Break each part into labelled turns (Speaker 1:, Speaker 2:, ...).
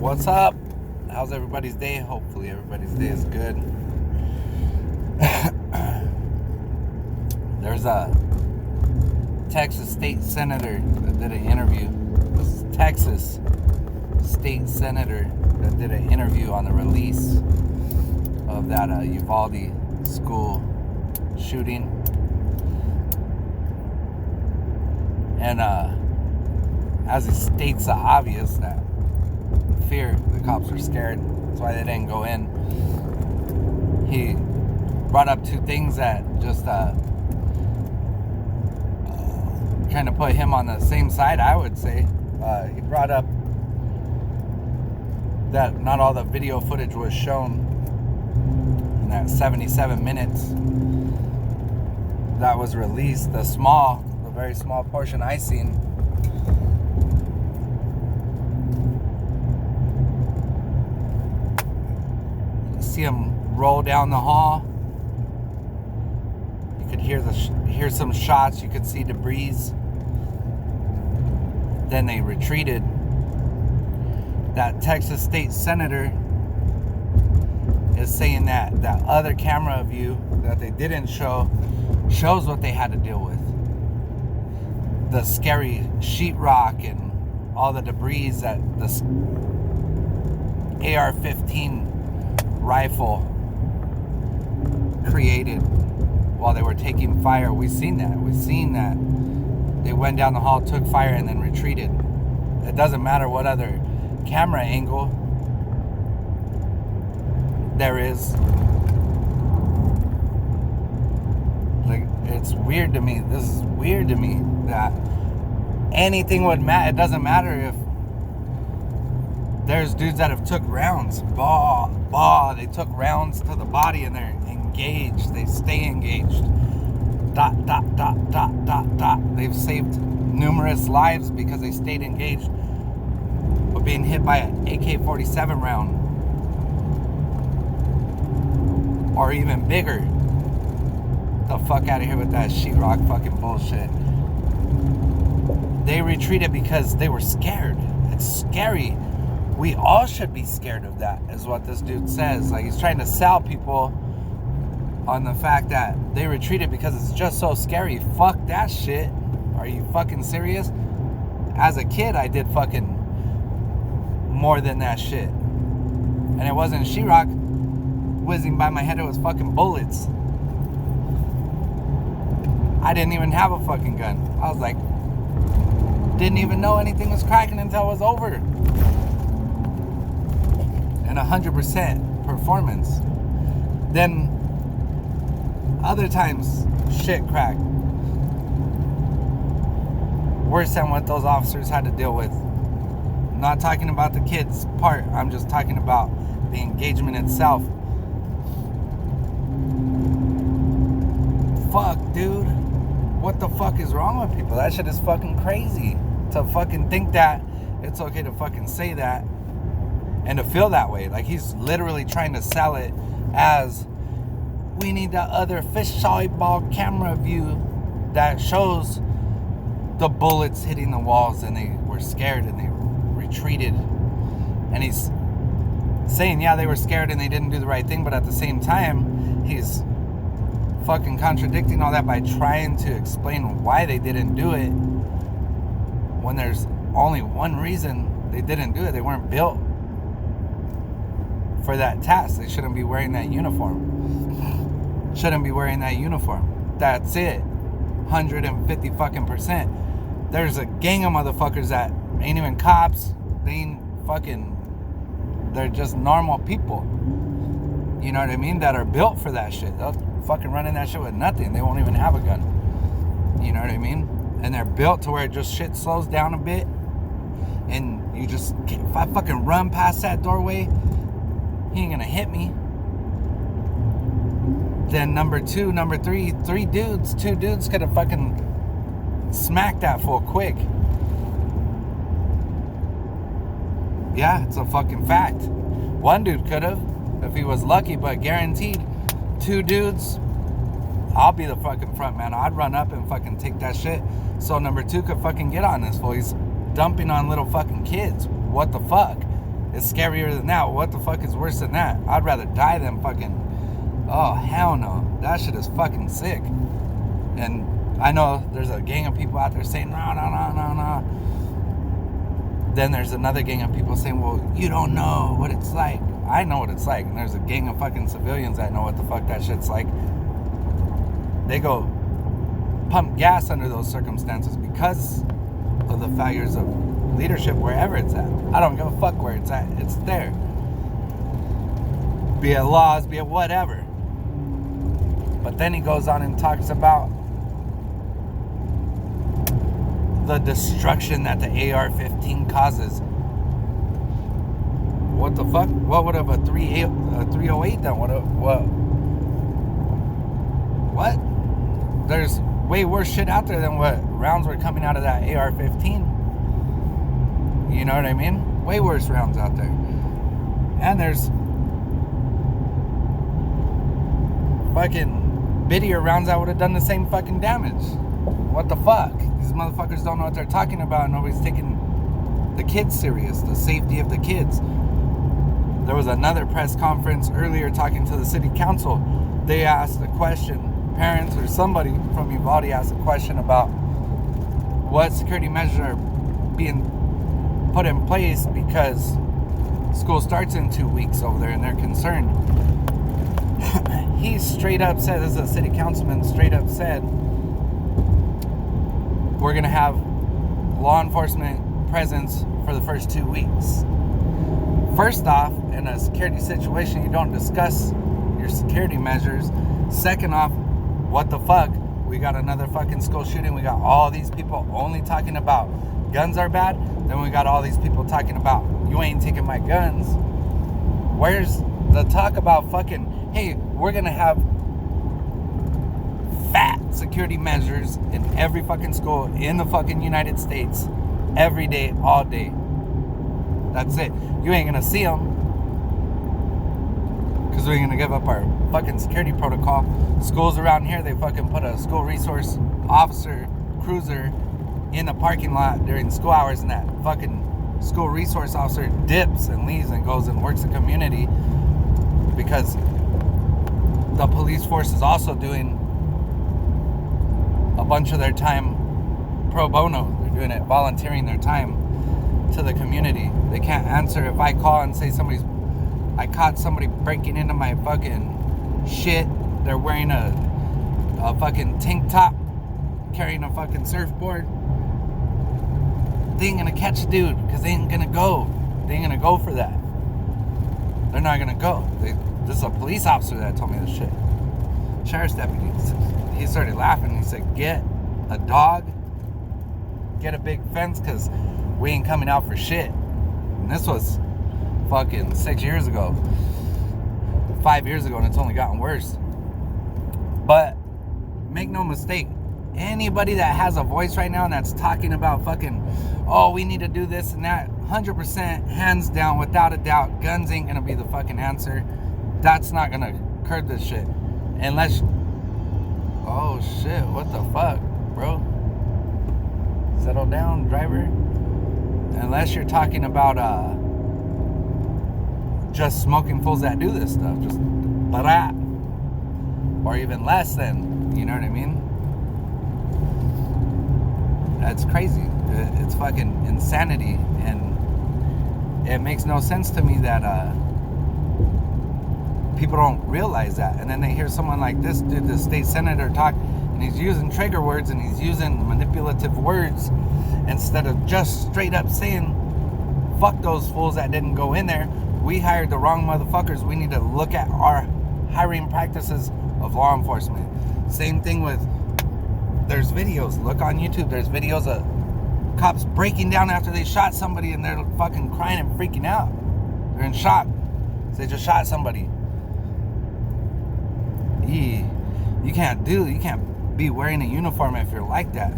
Speaker 1: What's up? How's everybody's day? Hopefully everybody's day is good. There's a Texas state senator that did an interview. This is Texas state senator that did an interview on the release of that Uvalde school shooting. And as he states the obvious, that fear, the cops were scared, that's why they didn't go in. He brought up two things that just kind of put him on the same side, I would say. He brought up that not all the video footage was shown in that 77 minutes that was released. The very small portion I seen, you see him roll down the hall. You could hear some shots. You could see debris. Then they retreated. That Texas state senator is saying that that other camera view that they didn't show shows what they had to deal with. The scary sheetrock and all the debris that the AR-15 rifle created while they were taking fire. We've seen that. They went down the hall, took fire, and then retreated. It doesn't matter what other camera angle there is. Like, it's weird to me. This is weird to me that anything would matter. It doesn't matter if there's dudes that have took rounds. They took rounds to the body and they're engaged. They stay engaged. ... They've saved numerous lives because they stayed engaged. But being hit by an AK-47 round, or even bigger, the fuck out of here with that sheetrock fucking bullshit. They retreated because they were scared. It's scary. We all should be scared of that, is what this dude says. Like, he's trying to sell people on the fact that they retreated because it's just so scary. Fuck that shit. Are you fucking serious? As a kid, I did fucking more than that shit. And it wasn't sheetrock whizzing by my head, it was fucking bullets. I didn't even have a fucking gun. I was like, didn't even know anything was cracking until it was over. And 100% performance. Then other times, shit cracked. Worse than what those officers had to deal with. I'm not talking about the kids' part. I'm just talking about the engagement itself. Fuck, dude. What the fuck is wrong with people? That shit is fucking crazy. To fucking think that it's okay to fucking say that and to feel that way. Like, he's literally trying to sell it as, we need that other fisheye ball camera view that shows the bullets hitting the walls and they were scared and they retreated. And he's saying, yeah, they were scared and they didn't do the right thing, but at the same time, he's fucking contradicting all that by trying to explain why they didn't do it when there's only one reason they didn't do it. They weren't built for that task. They shouldn't be wearing that uniform. Shouldn't be wearing that uniform. That's it. 150 fucking %. There's a gang of motherfuckers that ain't even cops. They ain't fucking, they're just normal people. You know what I mean? That are built for that shit. They'll fucking run in that shit with nothing. They won't even have a gun. You know what I mean? And they're built to where just shit slows down a bit. And you just, if I fucking run past that doorway, he ain't gonna hit me. Then number two, number three, two dudes could have fucking smacked that fool quick. Yeah, it's a fucking fact. One dude could have, if he was lucky, but guaranteed, two dudes, I'll be the fucking front man. I'd run up and fucking take that shit so number two could fucking get on this fool. He's dumping on little fucking kids. What the fuck? is scarier than that. What the fuck is worse than that? I'd rather die than fucking... Oh, hell no. That shit is fucking sick. And I know there's a gang of people out there saying, no. Then there's another gang of people saying, well, you don't know what it's like. I know what it's like. And there's a gang of fucking civilians that know what the fuck that shit's like. They go pump gas under those circumstances because of the failures of leadership wherever it's at. I don't give a fuck where it's at. It's there. Be it laws, be it whatever. But then he goes on and talks about the destruction that the AR-15 causes. What the fuck? What would have a 308 done? What? There's way worse shit out there than what rounds were coming out of that AR-15. You know what I mean? Way worse rounds out there. And there's fucking bittier rounds that would have done the same fucking damage. What the fuck? These motherfuckers don't know what they're talking about. Nobody's taking the kids serious, the safety of the kids. There was another press conference earlier talking to the city council. They asked a question, parents or somebody from Uvalde asked a question about what security measures are being put in place because school starts in 2 weeks over there and they're concerned. He straight up said, as a city councilman, straight up said, we're going to have law enforcement presence for the first 2 weeks. First off, in a security situation, you don't discuss your security measures. Second off, what the fuck? We got another fucking school shooting. We got all these people only talking about guns are bad. Then we got all these people talking about you ain't taking my guns. Where's the talk about fucking, hey, we're going to have fat security measures in every fucking school in the fucking United States every day, all day. That's it. You ain't gonna see them because we ain't gonna give up our fucking security protocol. Schools around here, they fucking put a school resource officer cruiser in the parking lot during school hours, and that fucking school resource officer dips and leaves and goes and works the community because the police force is also doing a bunch of their time pro bono. They're doing it, volunteering their time to the community. They can't answer if I call and say I caught somebody breaking into my fucking shit. They're wearing a fucking tank top, carrying a fucking surfboard. They ain't gonna catch a dude because they ain't gonna go. They ain't gonna go for that. They're not gonna go. This is a police officer that told me this shit. Sheriff's deputy. He started laughing. He said, get a dog, get a big fence, because we ain't coming out for shit. And this was fucking 6 years ago, 5 years ago, and it's only gotten worse. But make no mistake, anybody that has a voice right now and that's talking about fucking, oh, we need to do this and that, 100%, hands down, without a doubt, guns ain't gonna be the fucking answer. That's not gonna curb this shit. Unless, oh shit, what the fuck, bro? Settle down, driver. Unless you're talking about just smoking fools that do this stuff, just blah, or even less than, you know what I mean? That's crazy. It's fucking insanity, and it makes no sense to me that people don't realize that. And then they hear someone like this dude, the state senator, talk, and he's using trigger words and he's using manipulative words instead of just straight up saying, fuck those fools that didn't go in there. We hired the wrong motherfuckers. We need to look at our hiring practices of law enforcement. Same thing with, there's videos. Look on YouTube. There's videos of cops breaking down after they shot somebody and they're fucking crying and freaking out. They're in shock. They just shot somebody. You can't be wearing a uniform if you're like that.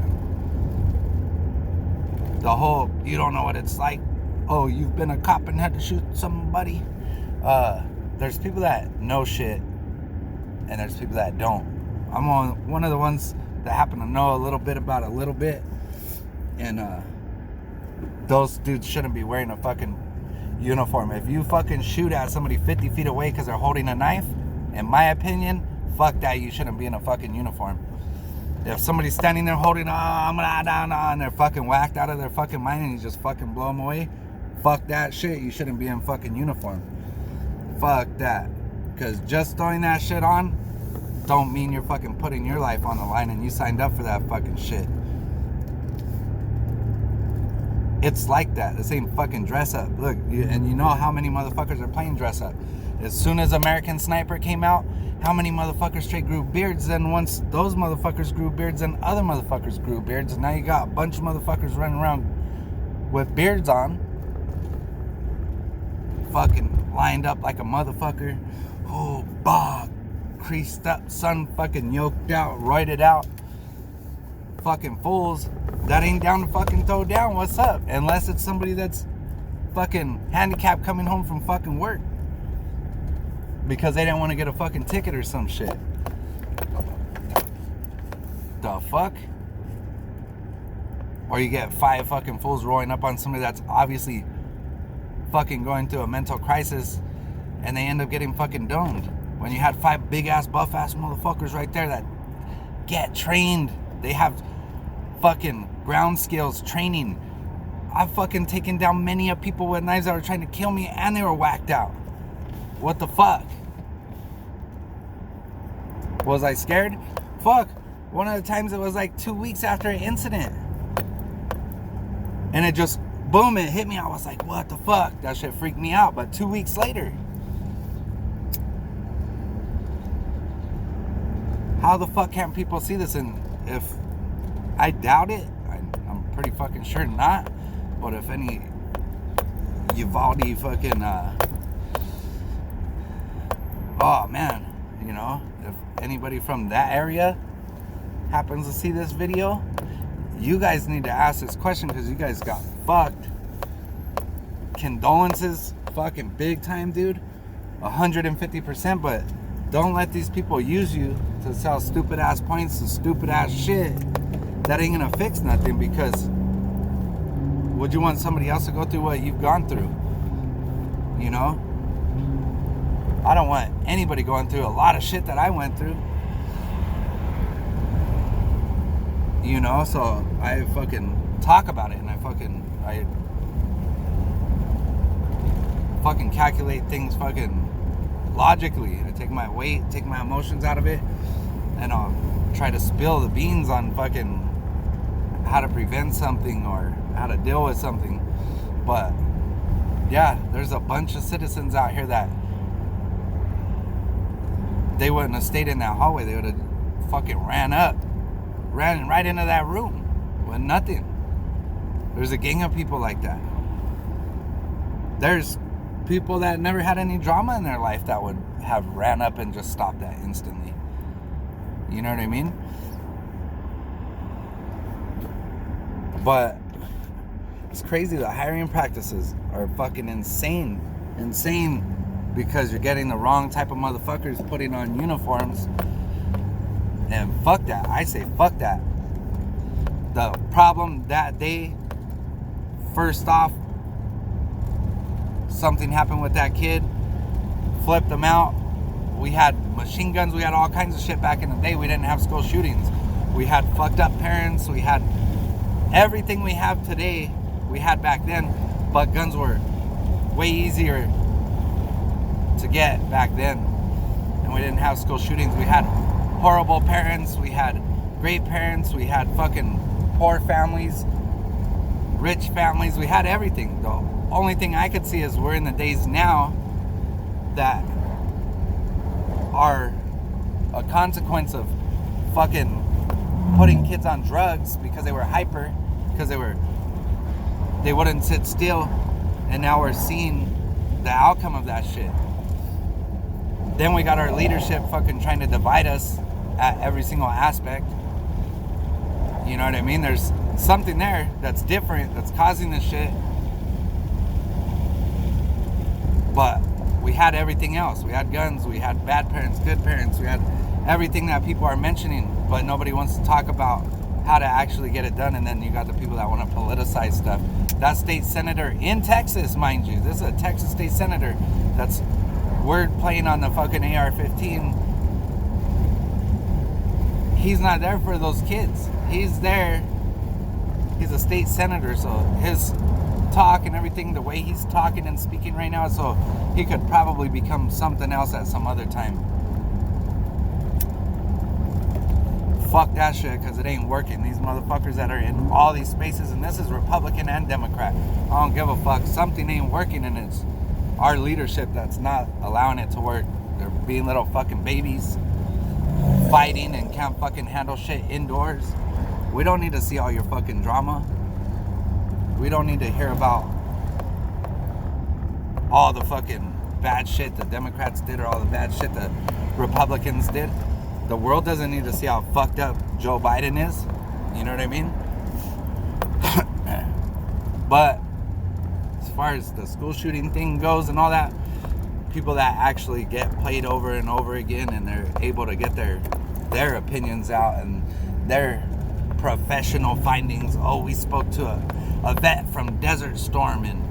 Speaker 1: The whole, you don't know what it's like. Oh, you've been a cop and had to shoot somebody. There's people that know shit, and there's people that don't. I'm one of the ones that happen to know a little bit about a little bit, and those dudes shouldn't be wearing a fucking uniform. If you fucking shoot at somebody 50 feet away because they're holding a knife, in my opinion, fuck that, you shouldn't be in a fucking uniform. If somebody's standing there holding, and they're fucking whacked out of their fucking mind and you just fucking blow them away, fuck that shit, you shouldn't be in fucking uniform. Fuck that. Because just throwing that shit on don't mean you're fucking putting your life on the line and you signed up for that fucking shit. It's like that. The same fucking dress up. Look, and you know how many motherfuckers are playing dress up. As soon as American Sniper came out, how many motherfuckers straight grew beards? Then once those motherfuckers grew beards, then other motherfuckers grew beards. And now you got a bunch of motherfuckers running around with beards on. Fucking lined up like a motherfucker. Oh, bah. Creased up, sun fucking yoked out, roided out. Fucking fools that ain't down to fucking throw down. What's up? Unless it's somebody that's fucking handicapped coming home from fucking work because they didn't want to get a fucking ticket or some shit. The fuck? Or you get 5 fucking fools rolling up on somebody that's obviously fucking going through a mental crisis and they end up getting fucking domed. When you had 5 big ass buff ass motherfuckers right there that get trained. They have fucking ground skills training. I've fucking taken down many of people with knives that were trying to kill me and they were whacked out. What the fuck? Was I scared? Fuck. One of the times it was like 2 weeks after an incident. And it just, boom, it hit me. I was like, what the fuck? That shit freaked me out. But 2 weeks later, how the fuck can't people see this? And if I doubt it, I'm pretty fucking sure not. But if any Uvalde fucking, oh man, you know, if anybody from that area happens to see this video, you guys need to ask this question because you guys got fucked. Condolences, fucking big time, dude. 150%, but don't let these people use you to sell stupid ass points to stupid ass shit that ain't gonna fix nothing. Because would you want somebody else to go through what you've gone through? You know? I don't want anybody going through a lot of shit that I went through. You know, so I fucking talk about it and I fucking calculate things fucking logically. I take my weight, take my emotions out of it, and I'll try to spill the beans on fucking how to prevent something or how to deal with something. But yeah, there's a bunch of citizens out here that they wouldn't have stayed in that hallway. They would have fucking ran right into that room with nothing. There's a gang of people like that. There's people that never had any drama in their life that would have ran up and just stopped that instantly. You know what I mean? But it's crazy. The hiring practices are fucking insane because you're getting the wrong type of motherfuckers putting on uniforms. And fuck that. I say fuck that. The problem that day, first off, something happened with that kid, flipped him out. We had machine guns, we had all kinds of shit back in the day. We didn't have school shootings. We had fucked up parents, we had everything we have today, we had back then, but guns were way easier to get back then. And we didn't have school shootings. We had horrible parents, we had great parents, we had fucking poor families, rich families, we had everything. The only thing I could see is we're in the days now that are a consequence of fucking putting kids on drugs because they were hyper, because they wouldn't sit still, and now we're seeing the outcome of that shit. Then we got our leadership fucking trying to divide us at every single aspect. You know what I mean? There's something there that's different, that's causing this shit. But we had everything else. We had guns, we had bad parents, good parents, we had everything that people are mentioning, but nobody wants to talk about how to actually get it done. And then you got the people that want to politicize stuff That state senator in Texas, mind you. This is a Texas state senator that's word playing on the fucking AR-15. He's not there for those kids. He's there. He's a state senator, so his talk and everything, the way he's talking and speaking right now, so he could probably become something else at some other time. Fuck that shit, because it ain't working. These motherfuckers that are in all these spaces, and this is Republican and Democrat, I don't give a fuck. Something ain't working, and it's our leadership that's not allowing it to work. They're being little fucking babies, fighting and can't fucking handle shit indoors. We don't need to see all your fucking drama. We don't need to hear about all the fucking bad shit the Democrats did or all the bad shit the Republicans did. The world doesn't need to see how fucked up Joe Biden is. You know what I mean? But as far as the school shooting thing goes and all that, people that actually get played over and over again and they're able to get their opinions out and their professional findings. Oh, we spoke to a vet from Desert Storm and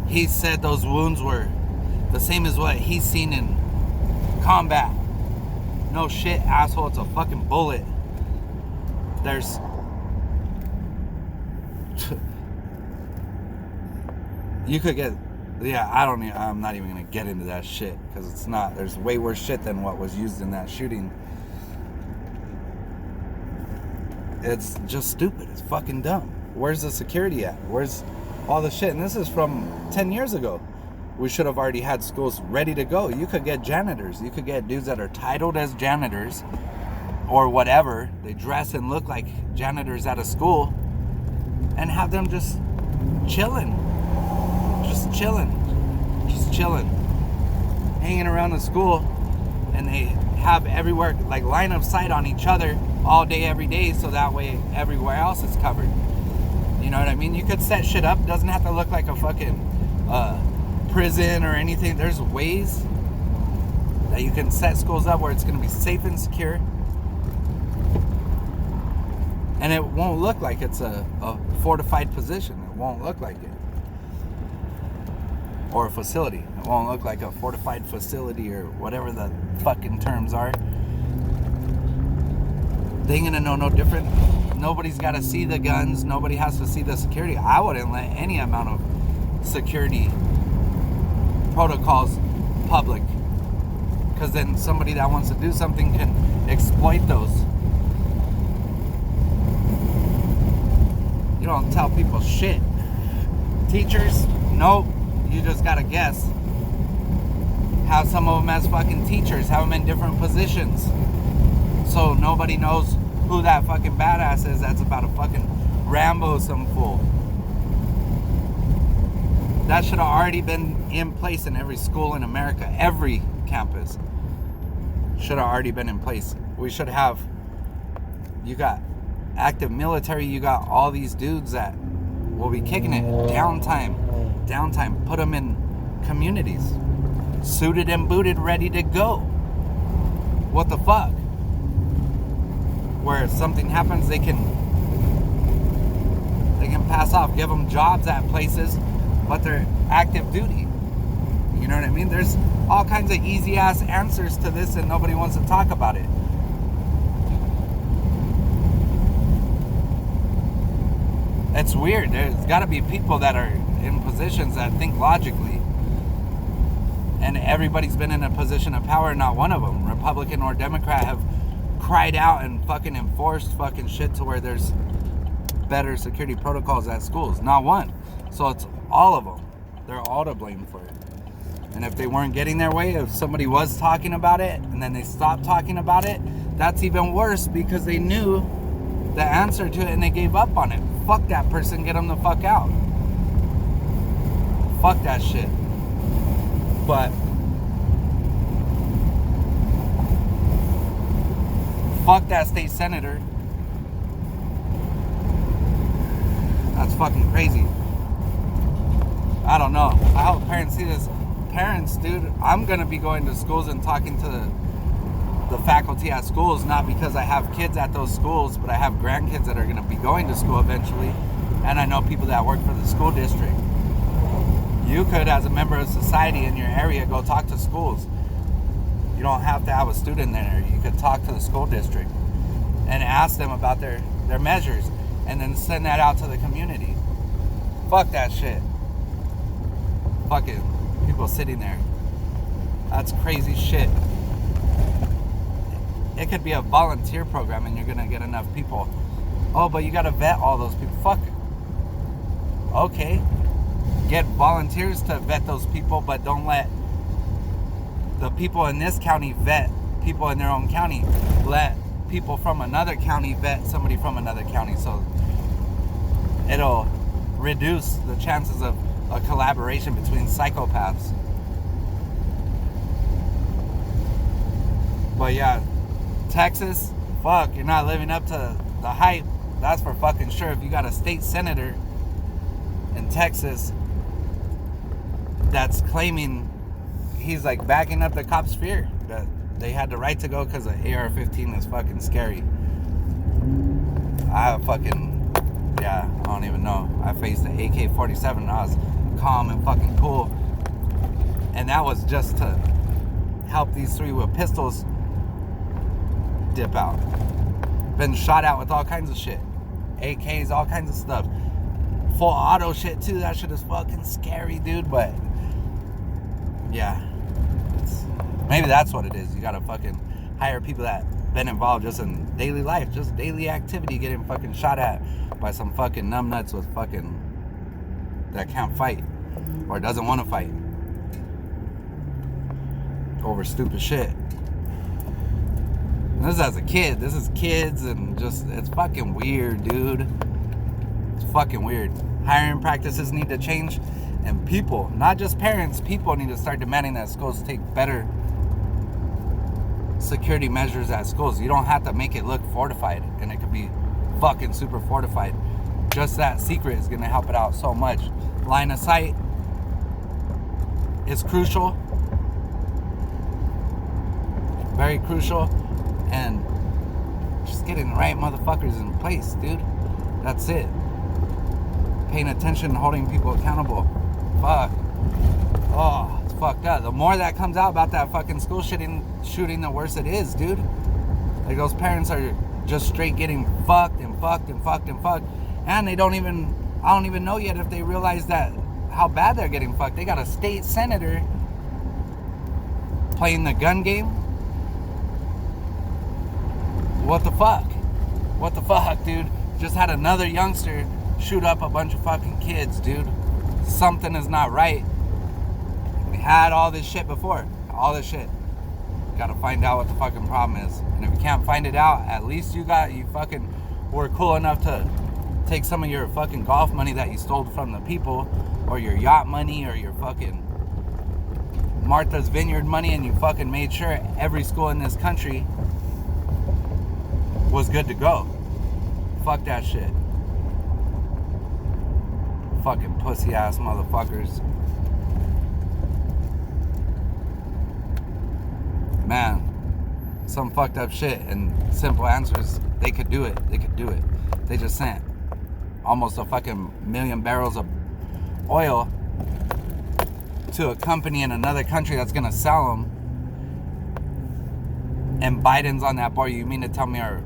Speaker 1: he said those wounds were the same as what he's seen in combat. No shit, asshole, it's a fucking bullet. There's you could get I'm not even gonna get into that shit because it's not. There's way worse shit than what was used in that shooting. It's just stupid. It's fucking dumb. Where's the security at? Where's all the shit? And this is from 10 years ago. We should have already had schools ready to go. You could get janitors. You could get dudes that are titled as janitors or whatever. They dress and look like janitors at a school and have them just chilling. Just chilling. Hanging around the school. And they have everywhere, like line of sight on each other all day, every day. So that way everywhere else is covered. You know what I mean? You could set shit up. It doesn't have to look like a fucking prison or anything. There's ways that you can set schools up where it's going to be safe and secure. And it won't look like it's a fortified position. It won't look like it. Or a facility. It won't look like a fortified facility or whatever the fucking terms are. They ain't gonna know no different. Nobody's gotta see the guns. Nobody has to see the security. I wouldn't let any amount of security protocols public. Because then somebody that wants to do something can exploit those. You don't tell people shit. Teachers, nope. You just gotta guess. Have some of them as fucking teachers. Have them in different positions. So nobody knows who that fucking badass is that's about to fucking Rambo some fool. That should have already been in place in every school in America. Every campus should have already been in place. We should have, you got active military, you got all these dudes that will be kicking it. Downtime. Put them in communities. Suited and booted, ready to go. What the fuck? Where if something happens, they can pass off. Give them jobs at places, but they're active duty. You know what I mean? There's all kinds of easy ass answers to this and nobody wants to talk about it. It's weird. There's got to be people that are in positions that think logically. And everybody's been in a position of power, not one of them, Republican or Democrat, have cried out and fucking enforced fucking shit to where there's better security protocols at schools. Not one. So it's all of them. They're all to blame for it. And if they weren't getting their way, if somebody was talking about it and then they stopped talking about it, that's even worse because they knew the answer to it and they gave up on it. Fuck that person, get them the fuck out. Fuck that shit. But fuck that state senator. That's fucking crazy. I don't know. I hope parents see this. Parents, dude, I'm gonna be going to schools and talking to the faculty at schools, not because I have kids at those schools, but I have grandkids that are gonna be going to school eventually. And I know people that work for the school district. You could, as a member of society in your area, go talk to schools. You don't have to have a student there. You could talk to the school district and ask them about their measures, and then send that out to the community. Fuck that shit. Fucking people sitting there. That's crazy shit. It could be a volunteer program and you're gonna get enough people. Oh, but you gotta vet all those people. Fuck. Okay. Get volunteers to vet those people, but don't let the people in this county vet people in their own county. Let people from another county vet somebody from another county, so it'll reduce the chances of a collaboration between psychopaths. But yeah, Texas, fuck, you're not living up to the hype. That's for fucking sure. If you got a state senator in Texas that's claiming he's like backing up the cops' fear that they had the right to go because the AR-15 is fucking scary. I don't even know. I faced the AK-47 and I was calm and fucking cool. And that was just to help these three with pistols dip out. Been shot at with all kinds of shit. AKs, all kinds of stuff. Full auto shit too. That shit is fucking scary, dude. But yeah, maybe that's what it is. You gotta fucking hire people that been involved just in daily life, just daily activity, getting fucking shot at by some fucking numbnuts with fucking that can't fight or doesn't want to fight over stupid shit. And this is as a kid. This is kids, and just it's fucking weird, dude. It's fucking weird. Hiring practices need to change, and people, not just parents, people need to start demanding that schools take better security measures at schools. You don't have to make it look fortified, and it could be fucking super fortified. Just that secret is going to help it out so much. Line of sight is crucial, very crucial, and just getting the right motherfuckers in place, dude. That's it. Paying attention, holding people accountable. Fuck. Oh, it's fucked up. The more that comes out about that fucking school shooting, the worse it is, dude. Like, those parents are just straight getting fucked and fucked and fucked and fucked. And I don't even know yet if they realize that how bad they're getting fucked. They got a state senator playing the gun game. What the fuck? What the fuck, dude? Just had another youngster shoot up a bunch of fucking kids, dude. Something is not right. We had all this shit before. All this shit. Gotta find out what the fucking problem is. And if you can't find it out, at least you fucking were cool enough to take some of your fucking golf money that you stole from the people, or your yacht money, or your fucking Martha's Vineyard money, and you fucking made sure every school in this country was good to go. Fuck that shit. Fucking pussy ass motherfuckers. Man, some fucked up shit, and simple answers. They could do it. They could do it. They just sent almost a fucking million barrels of oil to a company in another country that's gonna sell them. And Biden's on that board. You mean to tell me our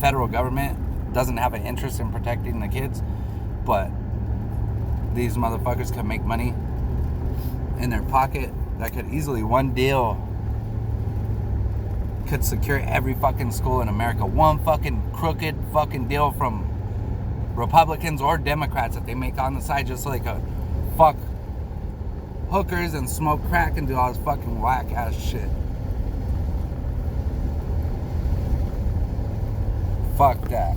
Speaker 1: federal government doesn't have an interest in protecting the kids, but these motherfuckers can make money in their pocket? That could easily, one deal could secure every fucking school in America. One fucking crooked fucking deal from Republicans or Democrats that they make on the side just like a fuck hookers and smoke crack and do all this fucking whack ass shit. Fuck that.